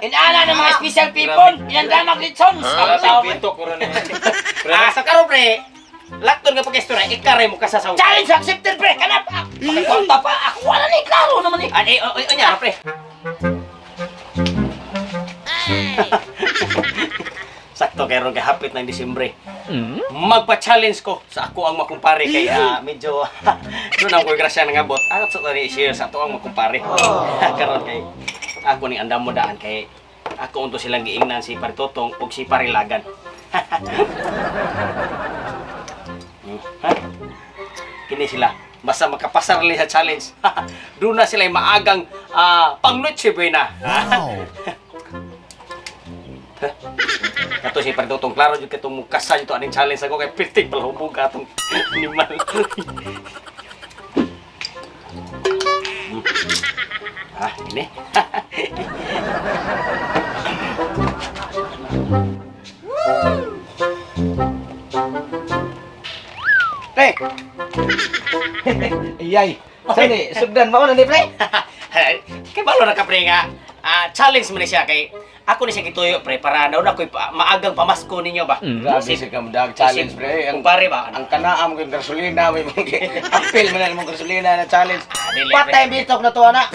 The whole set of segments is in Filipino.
Inana ng mga special people, yan ka maglitsons. Pinto ko rin. Sa karo pre, lakton nga pag-istorya, ikaray mo kasasaw. Challenge accepted, pre. Kanap. Konta pa. Ako wala na klaro naman eh. Anya, pre. Sakto kay ron kay hapit ng Disyembre. Magpa-challenge ko sa ako ang makumpare kay medyo doon ang ko'y grasya nga abot. At sa tani share sa to ang makumpare. Karon kay ako ni andam mo daan kay ako unto silang giingnan si Paritotong ug si Parilagan. Kini sila basta makapasar li sa challenge. Doon na sila maagang pang-noche buena. Wow. Kato si Paritotong klaro jud katong mukasa jud to aning challenge ako kay pitik palahubog ka atong animal. Ini. Pre. Iyay. Sani, sugdan mo na ni pre. Kay balo na ka pre nga. Challenge mo ni siya kay ako ni siya gituyo pre para daw na ko'y maagang pamasko ninyo ba. Grabe si kamdag challenge pre. Ang pare ba? Ang kanaam ko gasolina may mga apil man ang gasolina na challenge. Dili, Patay bitok na to ana.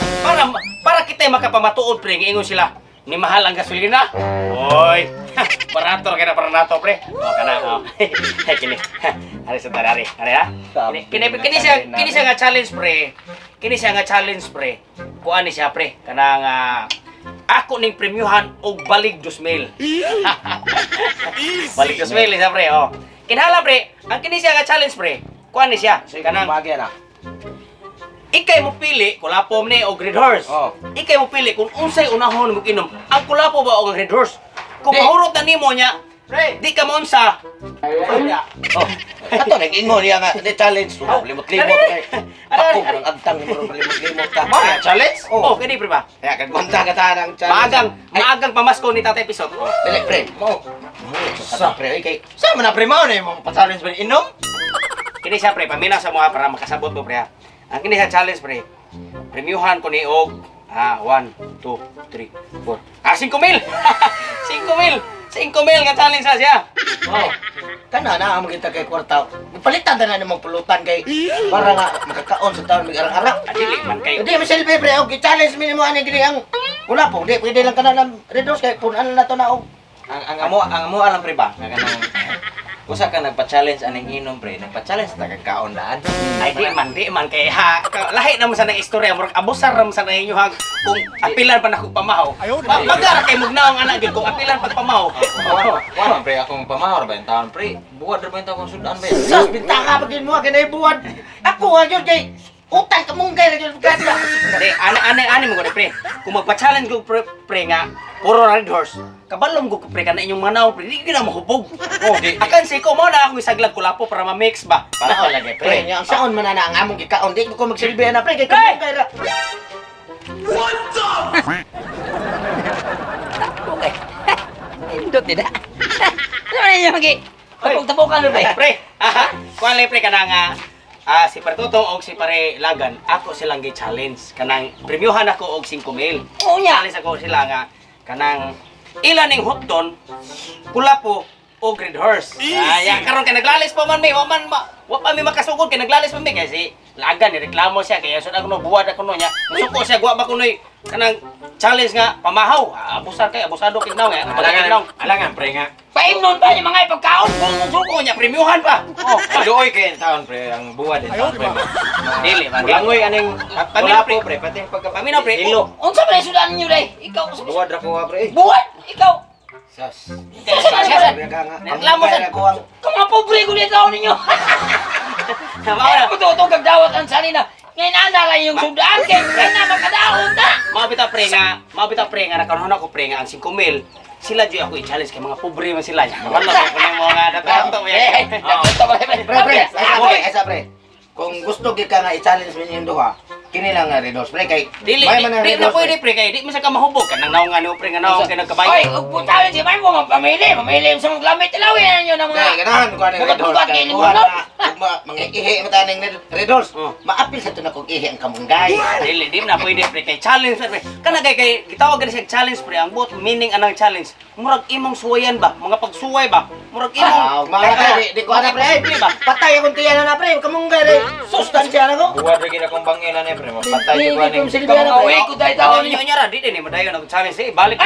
Para kita makapamatuod pre ingon sila. Ni mahal ang gasolina. Oy. Parator kaya para nato pre. Kana. Kini. Ari sa tarari. Ari ha. Kini siya nga challenge pre. Kini siya nga challenge pre. Kuan ni siya pre. Kanang ako ning premyuhan og balig 2,000. Balig 2,000 siya pre. Oh. Kinhala pre. Ang kini siya nga challenge pre. Kuan ni siya. Kanang bagay na. Ikay mo pili, kulapo ni o Red Horse. Oh. Ikay mo pili kung unsay unahon mo inom. Ang kulapo ba o ang Red Horse? Kung mahurot na nimo niya, di ka mo unsa. Oh. Ato nag-ingon niya nga di challenge. Limot-limot kay. Ako ang agtang mo limot-limot ka. Ba, challenge? Oh, kini pre ba? Kaya kagbanta ka ta ng challenge. Maagang pamasko ni Tatay Pisot. Dili pre. Mo. Sa pre kay. Sa man na pre mo na mo pa-challenge ba inom? Kini siya pre, pamina sa mga para makasabot mo pre ha. Ang kini siya challenge pre. Premiuhan ko ni og 1, 2, 3, 4. 5,000. 5,000 nga challenge sa siya. Oh. Kana na amo kita kay kwarta. Palitan na namang pulutan kay para nga makakaon sa taon mag-arang-arang. Dili man kay. Di maselbe pre og challenge minimo ani gini ang wala po. Di pwede lang kana ng redos kay punan na to na og ang amo alam pre ba nga kanang usa ka nagpa-challenge aning inom pre nagpa-challenge ta kagkaon daan Ay di man kay lahi na mo sa nang istorya murag abusar ra mo sa inyo hang kung apilan pa nako pamahaw. Magara kay mugnaw ang anak gyud kung apilan pa pamahaw. wala pre akong pamahor ba yung taon pre buwad ra ba yung taon sudan ba sa bintaka pagin mo kinay buwan. Ako nga jud kay utang ka mong kay jud kada. Di ani mo gud pre. Kung magpa-challenge ko pre nga puro Red Horse. Kabalom ko pre kana inyong manaw pre di na mahubog. Oh, akan si ko mo na akong isaglag kulapo para ma-mix ba. Para lagi pre. Nya saon man na ang among gikaon di ko magsilbi na pre kay kamo kay ra. Okay. Indot tidak. Ano na yung magi? Tapok-tapokan na, pre. Pre, kuan lang pre kanang si Paritotong og si Parilagan ako silang gi-challenge kanang premyuhan ako og 5,000. Oo nya. Challenge ako sila nga kanang ilan ning hotdon kulapo o Red Horse. Ya karon kay naglalis pa man mi, wa pa mi makasugod kay naglalis pa mi kay si Lagan ni reklamo siya kay sud ako no buwad ako no nya. Musuko siya wa ba kunoy kanang challenge nga pamahaw. Abusar kay abusado kay naw nga. alangan pre nga Paimnon pa yung mga ipagkaon ko. Suko nya premiuhan pa. Oh, paduoy kay taon pre ang buwad din taon pre dili man. langoy aning Paminaw, wala po pre pati pagka Paminaw, pre. hilo Unsa ba sudan niyo dai? Ikaw sa buwad ra ko pre buwan. Ikaw. Sas. Siya Reklamo sa ko ang Kamu pobre ko dito ninyo. Ay, ko gagdawat ang salina. Ngayon na lang yung sudan kay na makadaon ta. Mabita pre nga nakaroon ako pre nga ang 5,000. Sila jud ako i-challenge kay mga pobre man sila. Wala ko ng mga dato pre, asa pre. Kung gusto gyud ka nga i-challenge min yung duha, kini lang nga Red Horse pre kay Dili, may man di Red na Horse, pwede pre kay di man sa ka mahubog kanang naong ano pre nga naong kay Oy, nagkabayo. ug puntahan si May mo mamili sa mga lamit tilawin niyo ng mga kay ganahan ko ani Red Horse Bugat-bugat kay kay kuha Limonod. na mga ihi mataning Red Horse. Oh. Maapil sa tunakog ihi ang kamunggay. Dili, di na pwede pre kay challenge pre. Kana kay gitawag gani siya challenge pre ang buot meaning anang challenge. Murag imong suwayan ba? Mga pagsuway ba? Murag Ah, imong mga pre, di ko ana pre. ba? Patay akong tiyan na pre, kamunggay re. Sustansya na ko. Buwan rin akong bangilan eh, pre. Mapatay ko Hindi ani. ko silbihan na pre. Uy, ko dahil Tawo tawon ninyo niyo. nya ra di ni madayon ang challenge eh. Balik.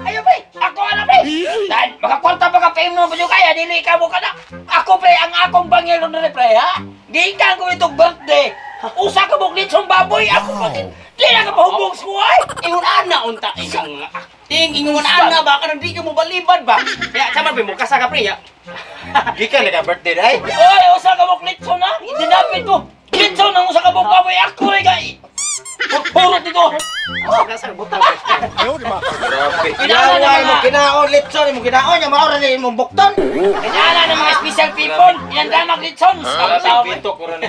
Ayo pre, ako ana pre. Dan makakwarta pa ka pay mo pa kaya dili ka mo kana. Ako pre ang akong bangil na pre ha. Gikan ko itong birthday. Usa ka buklit sa baboy ako bakit? Di na ka mahubog suway. Ingon ana unta isang acting ingon ana ba kanang di ka mo balibad ba? Kaya sama pa mo kasa ka pre ya. Di ka nila birthday day. Oy, usa ka buklit so na. Hindi napit ko. Litso nang usa ka baboy ako ray kay. Puro dito. Kasa butang. Grabe. Kailangan na Kinaon mo mga kinaon litson mo kinaon nya maora ni imong bukton. kailangan ng mga special people. Ilan ka maglitson? Wala pinto ko rin.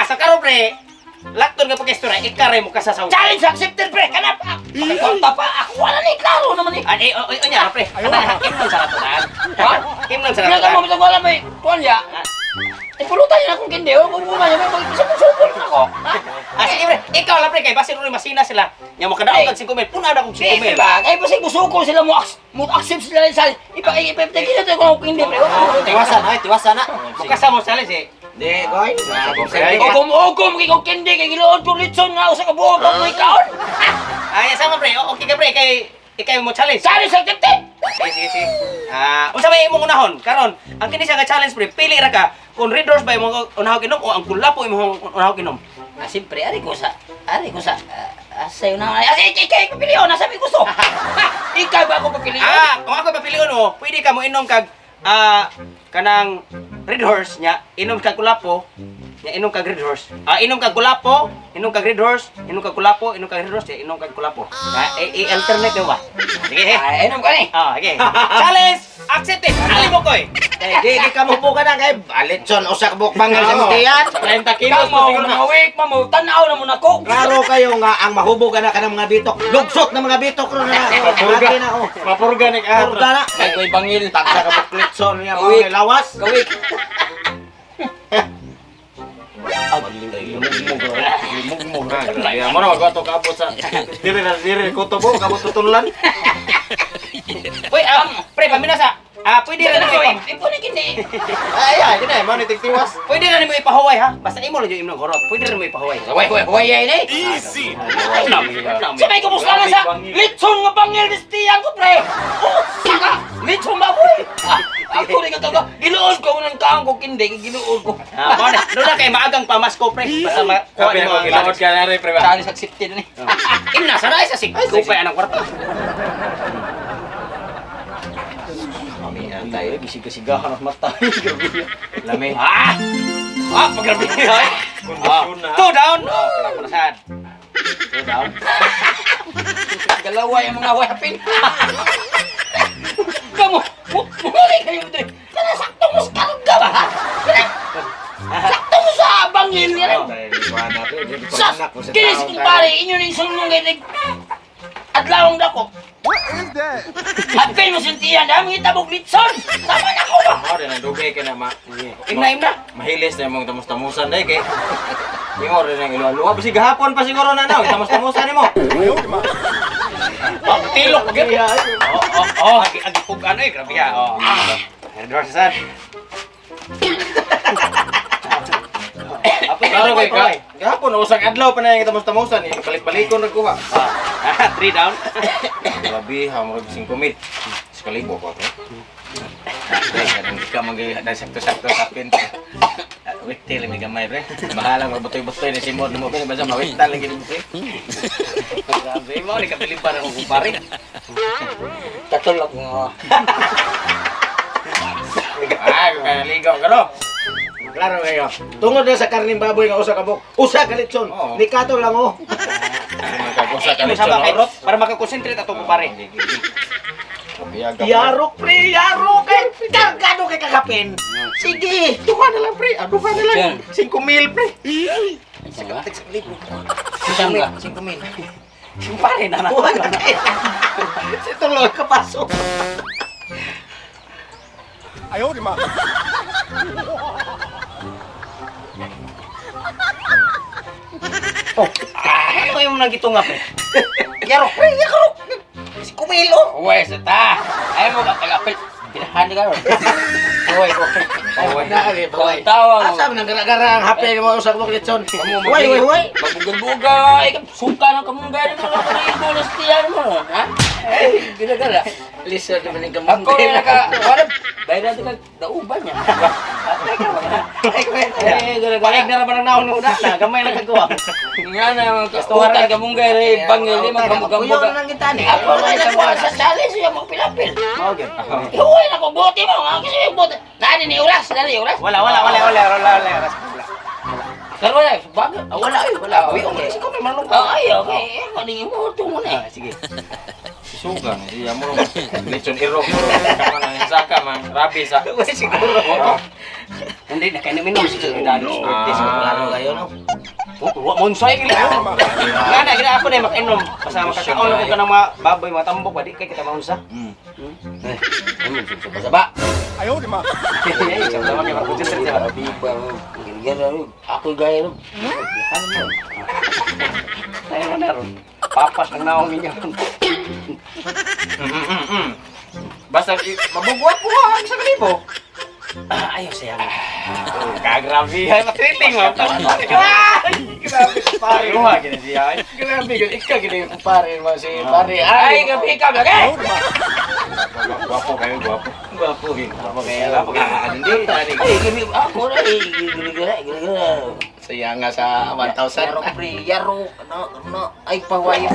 Sa karo pre. Lakton ka pagkistora ikaray mo kasa sa Challenge accepted pre. Kanap. Pagkonta pa ako wala ni klaro naman ni. Anya pre. Kim nang sa ratunan. Ha? Kim nang sa Kaya ka ratunan. mo wala may tuwalya. Eh pulutan niya akong kindi. O bubuma niya may supol na ako. Sige pre, ikaw lang pre kay basi ron masina sila. Nya mo kadaog kag 5,000. Puna na kog 5,000. Sige ba? Kaya kasi gusto ko sila mo accept sila rin sa ipapitagin natin kung ako hindi pre. Tiwasan ay, tiwasan na. Bukasa mo challenge eh. Di koy. Ugom kay kong kindi kay gilood ko litson nga usa ka buo pa mo ikaon. Ay sama pre, okay ka pre kay ikay mo challenge. Challenge accepted. Sige. Unsa may imong unahon? Karon, ang kini siya nga challenge pre, pili ra ka kung Red Horse ba imong unahon kinom o ang kulapo imong unahon kinom. Siyempre, ari ko sa sa'yo na ikay ko piliyon, nasa may gusto. Ikaw ba ako papiliyon? Kung ako papilion mo, pwede ka mo inom kag kanang Red Horse nya, inom kag kulapo, nya inom kag Red Horse. Inom kag kulapo, inom kag Red Horse, inom kag kulapo, inom kag Red Horse, inom kag kulapo. I-alternate mo ba? Sige. Inom ka ni. Okay. Challenge accepted. Ali mo koy. Di ka mo buka na kay litson usa ka buk bangal sa tiyan. 30 Ikaw kilos mo, mga week, mo, tanaw na mo na ko. Klaro kayo nga ang mahubog na ka ng mga bitok. Lugsot ng mga bitok ron na. Lagi na oh. Mapurganik Purga na. Ay, ko'y bangil. Tagsa ka buk litson niya Kawik. mga lawas. Kawik. Ya, mo na magwato ka abot sa diri kutobo kabot tutulan. Uy, pre, paminasa. Pwede rin mo Ipunin kini. Ay, gina mo ni tigtiwas. Pwede rin mo ipahuway ha. Basta imo lang yung imong gorot. Pwede rin mo ipahuway. Huwag yan eh. Sabay ko musla na sa litson nga bangil ni Stiyan ko, pre. Saka, litson baboy. Ako rin ka giluod ko ng kaang ko, kindi, giluod ko. Doon na kay maagang pamasko, pre. Basta makuha Sabi mo mo gilawad ka na rin pre ba. Challenge accepted na ni. Imna, saray sa sik. Kupay anang kwarta. Kami tayo. Bisig-sigahan at mata. Lami. Paggrabe. Two down. Panasan. Two down. Galawa yung mga weapon. Kamu, muli kayo ito. Kana sakto mo sa karga ba? Sakto mo sa bangil yan. Sas, kinis kong pare, inyo na isang mong gaitig. Adlawang dako. What is that? Hapil mo sintiyan, dami itabog litson. Sama na ko ba? Mo rin ang dugay ka na Imna. mahilis na mong tamus-tamusan day kay. Imo rin ang iluwa. Basi gahapon pa siguro na naw, tamus-tamusan nimo. Tilok. Agipug ano eh, grabe ha. Hairdresser sad. Klaro kay ka. Gahapon usang adlaw pa na yung tamus-tamusan, balik-balikon ra kuha. 3 down. Grabe, hamog 5,000. Sekalibo ko to. Kadang di ka mag-dan sakto-sakto sa pin. Witil mi gamay pre. Bahala magbutoy-butoy ni Simon mo pre basta mawital lagi ni pre. Grabe mo, ni kapili para kong kumpare. Katulog mo. Kaya ligaw ka no. Klaro kayo. Tungod na sa karning baboy nga usa ka buk. Usa ka litson. Oo. Ni kato lang oh. Magkagusa ka Imo ni sa bakit Chorot. para makakonsentrate ato kumpare. Yarok pre, yarok kay kargado kay kakapin. Sige, duha na lang pre. Duha na lang. 5,000 pre. Sa libo. Saan ka? 5,000. Pare na na. Ito lang kapasok. Ano yung nang gitunga pre? Yaro. Si Kumilo. Uwe, sata. Ay mo ka kalapil. Pinahan ka ron. Uwe, uwe. Tawang. Asa man gara-gara ang hape mo usag mo litson. Kamu Uy. Magbugal-bugal. Ikaw, suka ng kamunggay na mga parido. Tiyan mo. Ha? Eh, ginagala. Listen naman ng Ako na naka... Bayra ka dauban niya. Paig na naman ang nauna na, gamay lang kagawa. Nga na, kastuhan kamunggay rin. Bangil, Kuyo na lang kita ni. Ako na nagpa sa sali siya mo pilapil. Okay. Ihuwi na ko buti mo. Kasi yung buti. Nani ni Uras? Nani Uras? Wala. Pero wala. Bago. Wala. Okay. Sige, may manong Ay, okay. Maning mo ito muna. Sige. Suga, iya mo lechon irog mo kaman ang saka man rabi sa. Siguro. Hindi na kayo minom siguro dali. Klaro kayo no. Wa monsoy kila. Gina ako na makinom. Pasama ka kaon ko ka ng mga baboy, mga tambok, wadi kay kita maunsa. Saba. Sama kay mag-concentrate siya. Ako gaya rin. Tayo na ron. Papas ng naong ninyo. Basta mabugwat ko ang sa kalibo. Ayaw siya. Kagrabe. Ay, matriting mo. Grabe pare. Ruha gina siya. Grabe gud ikaw gid pare mo si pare. Ay, gabi ka ba? Guwapo kayo, guwapo. Gwapuhin. Apa kaya? Apa kaya? Hindi tani. Ay, gabi ako na. Gila. Saya nga sa 1,000. Yaro, pre. Yaro. Ano. Ay, pawayo.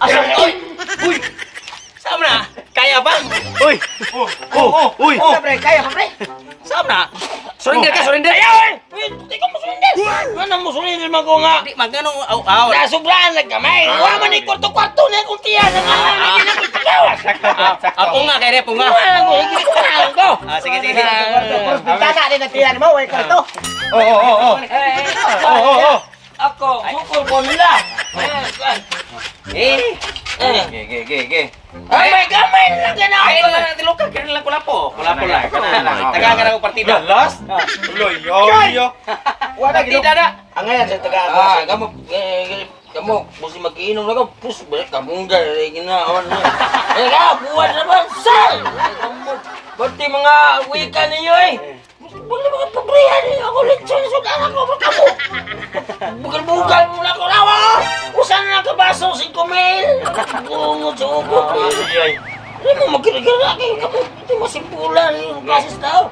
Asam oy. Uy. Sama na. Kaya ba? Uy. Uy. Pre, kaya pa, pre. Sama na. Surrender ka, surrender. Ayaw, eh! Di ka musulinder! Ano musulinder man ko nga? Di magano aw. Nasubrahan na kamay! Huwag man ni kwarto-kwarto na kung tiyan na nga! Hindi na kong pagawa! Ako nga kay Repo nga. Wala ko, hindi ko kailangan ko! Sige. Bintana din ang tiyan mo, way karto. Ako, sukol ko nila! Ge. Gamay na ganaw! Ay lang natin luka, kaya lang kulapo. Kulapo lang. Taga ka na ko partida. Last? Loyo. Partida na. Ang ngayon sa taga Kamu, mesti mag-iinom na ka, pus, balik kamunggay, ginaon na. Buwan naman, sal! Berarti mga wika ninyo eh. Wala mga pabrihan eh. Ako lechon sa anak ko, kamu. Bugal-bugal mo na ko rawa. Usan na ka baso, 5,000. Bungot sa ugot. Hindi mo magkira-gira kayo, kamu. Ito masimpulan yung klases tao.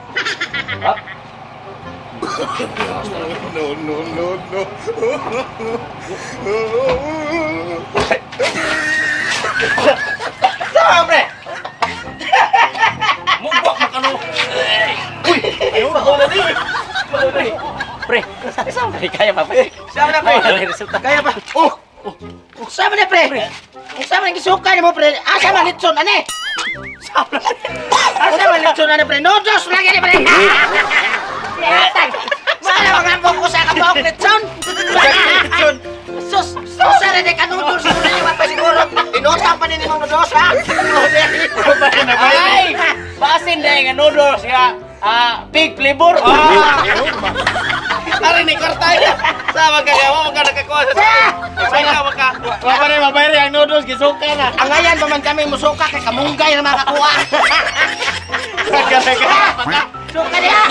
Pre. Mubok makano. Uy, ayo na ni. Pre, sama pre kaya pa pre. Sama na, pre. Kaya pa. Sama na pre. Sama na gisuka ni mo pre. Asa man litson ane? Asa man litson ane pre. Noodles lagi ni pre. Mana mangambok ko sa kabok litson? Sus, sana de kanudol sa liwat pa siguro. Inota pa din imong noodles ha. Ay, basin deh nga noodles ya. Pig flavor. Ari ni kartaya. Sama kaya mo ka nakakuha sa. Saya maka. Wala na mabayari ang noodles gisuka na. Ang ayan pa man kami musuka kay kamunggay na makakuha. Suka niya.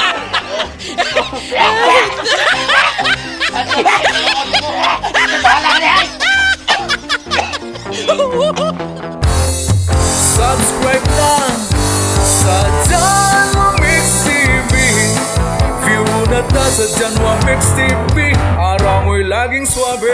Subscribe lang sa Janwa Mix TV. View na ta sa Janwa Mix TV. Araw mo'y laging swabe.